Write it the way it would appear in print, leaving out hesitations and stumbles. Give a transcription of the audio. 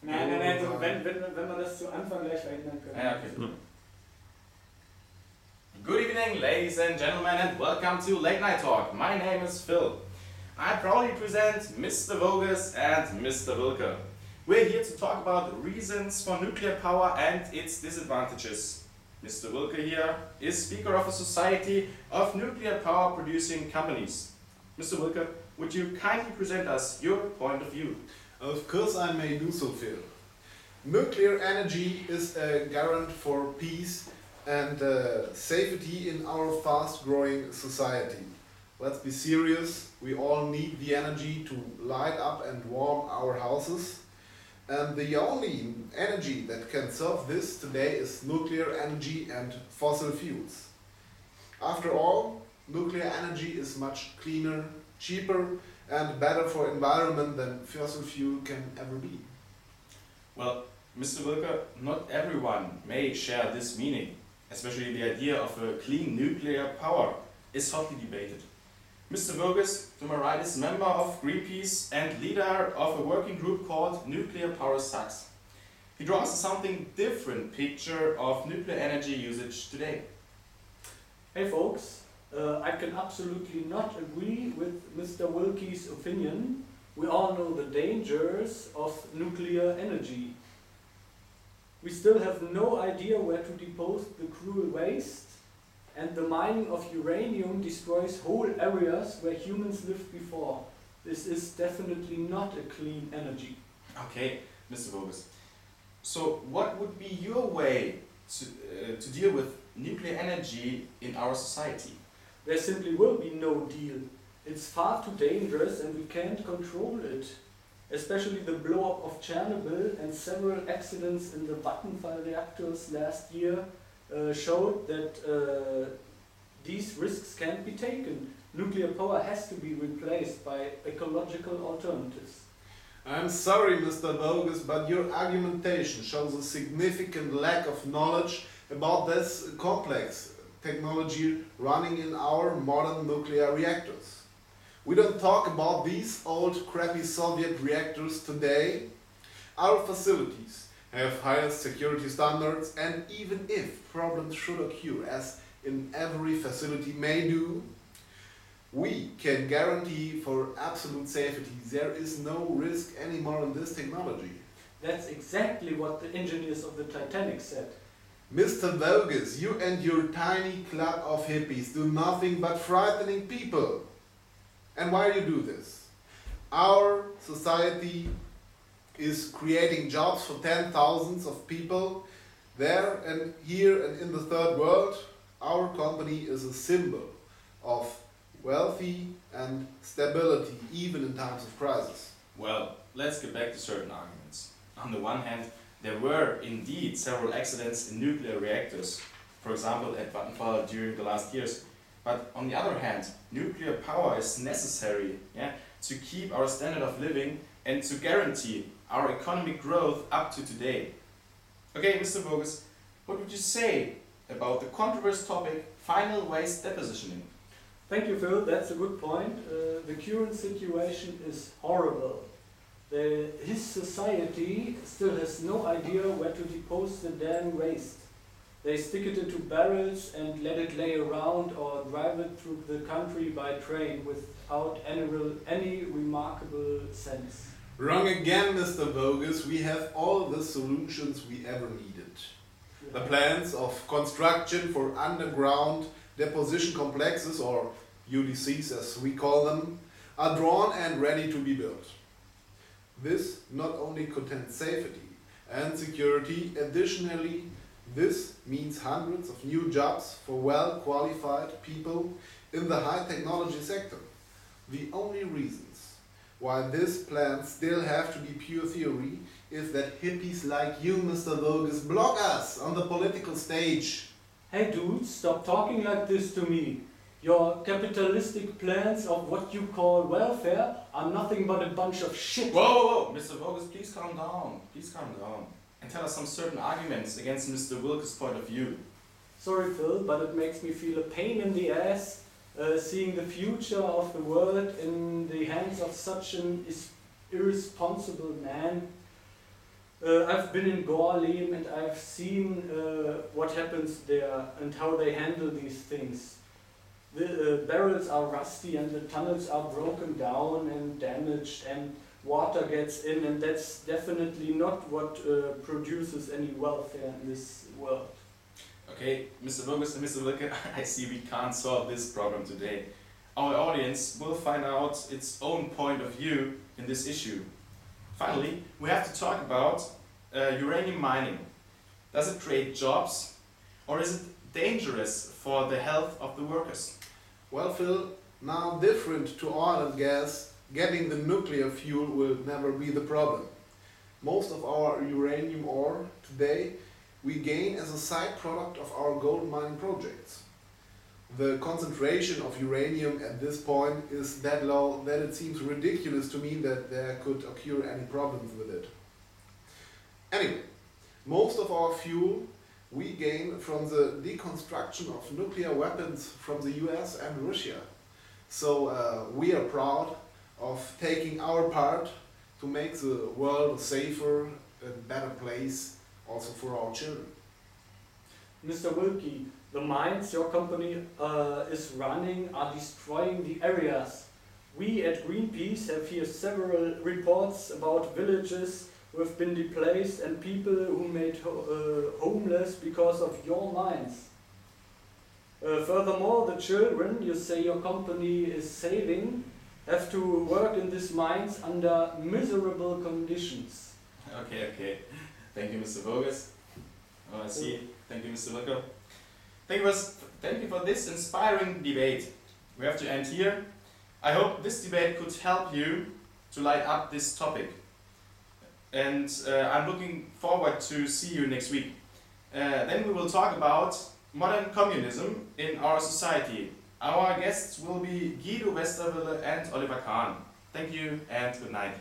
Nein, so, wenn wir das zu Anfang gleich verhindern können. Ja, okay. Good evening, ladies and gentlemen, and welcome to Late Night Talk. My name is Phil. I proudly present Mr. Voges and Mr. Wilke. We're here to talk about reasons for nuclear power and its disadvantages. Mr. Wilke here is Speaker of a Society of Nuclear Power Producing Companies. Mr. Wilke, would you kindly present us your point of view? Of course I may do so, Phil. Nuclear energy is a guarantee for peace and safety in our fast-growing society. Let's be serious, we all need the energy to light up and warm our houses. And the only energy that can solve this today is nuclear energy and fossil fuels. After all, nuclear energy is much cleaner, cheaper and better for environment than fossil fuel can ever be. Well, Mr. Wilke, not everyone may share this meaning. Especially the idea of a clean nuclear power is hotly debated. Mr. Voges, to my right, is member of Greenpeace and leader of a working group called Nuclear Power Sucks. He draws a something different picture of nuclear energy usage today. Hey folks, I can absolutely not agree with Mr. Wilke's opinion. We all know the dangers of nuclear energy. We still have no idea where to dispose the cruel waste, and the mining of uranium destroys whole areas where humans lived before. This is definitely not a clean energy. Okay, Mr. Voges. So what would be your way to deal with nuclear energy in our society? There simply will be no deal. It's far too dangerous and we can't control it. Especially the blow-up of Chernobyl and several accidents in the Vattenfall reactors last year showed that these risks can't be taken. Nuclear power has to be replaced by ecological alternatives. I'm sorry, Mr. Voges, but your argumentation shows a significant lack of knowledge about this complex technology running in our modern nuclear reactors. We don't talk about these old crappy Soviet reactors today. Our facilities have highest security standards, and even if problems should occur, as in every facility may do, we can guarantee for absolute safety. There is no risk anymore in this technology. That's exactly what the engineers of the Titanic said. Mr. Voges, you and your tiny club of hippies do nothing but frightening people. And why do you do this? Our society is creating jobs for 10,000s of people there and here and in the third world. Our company is a symbol of wealthy and stability even in times of crisis. Well, let's get back to certain arguments. On the one hand, there were indeed several accidents in nuclear reactors, for example at Vattenfall during the last years. But on the other hand, nuclear power is necessary to keep our standard of living and to guarantee our economic growth up to today. Okay, Mr. Voges, what would you say about the controversial topic final waste depositioning? Thank you, Phil. That's a good point. The current situation is horrible. His society still has no idea where to dispose the damn waste. They stick it into barrels and let it lay around or drive it through the country by train without any remarkable sense. Wrong again, Mr. Voges. We have all the solutions we ever needed. The plans of construction for underground deposition complexes, or UDCs as we call them, are drawn and ready to be built. This not only contains safety and security, additionally this means hundreds of new jobs for well-qualified people in the high-technology sector. The only reasons why this plan still have to be pure theory is that hippies like you, Mr. Voges, block us on the political stage. Hey dudes, stop talking like this to me. Your capitalistic plans of what you call welfare are nothing but a bunch of shit. Whoa, Mr. Voges, please calm down. Please calm down. And tell us some certain arguments against Mr. Wilke's point of view. Sorry, Phil, but it makes me feel a pain in the ass seeing the future of the world in the hands of such an irresponsible man. I've been in Gorleben and I've seen what happens there and how they handle these things. The barrels are rusty and the tunnels are broken down and damaged and water gets in, and that's definitely not what produces any welfare in this world. Okay, Mr. Bogus and Mr. Wilke, I see we can't solve this problem today. Our audience will find out its own point of view in this issue. Finally, we have to talk about uranium mining. Does it create jobs, or is it dangerous for the health of the workers? Well, Phil, now different to oil and gas, getting the nuclear fuel will never be the problem. Most of our uranium ore today we gain as a side product of our gold mining projects. The concentration of uranium at this point is that low that it seems ridiculous to me that there could occur any problems with it. Anyway, most of our fuel we gain from the deconstruction of nuclear weapons from the US and Russia. So we are proud of taking our part to make the world a safer and better place also for our children. Mr. Wilkie, the mines your company is running are destroying the areas. We at Greenpeace have here several reports about villages who have been displaced and people who made homeless because of your mines. Furthermore, the children you say your company is saving have to work in these mines under miserable conditions. Okay. Thank you, Mr. Bogus. Oh, I see. Thank you, Mr. Wilke. Thank you for this inspiring debate. We have to end here. I hope this debate could help you to light up this topic. And I'm looking forward to see you next week. Then we will talk about modern communism in our society. Our guests will be Guido Westerwelle and Oliver Kahn. Thank you and good night.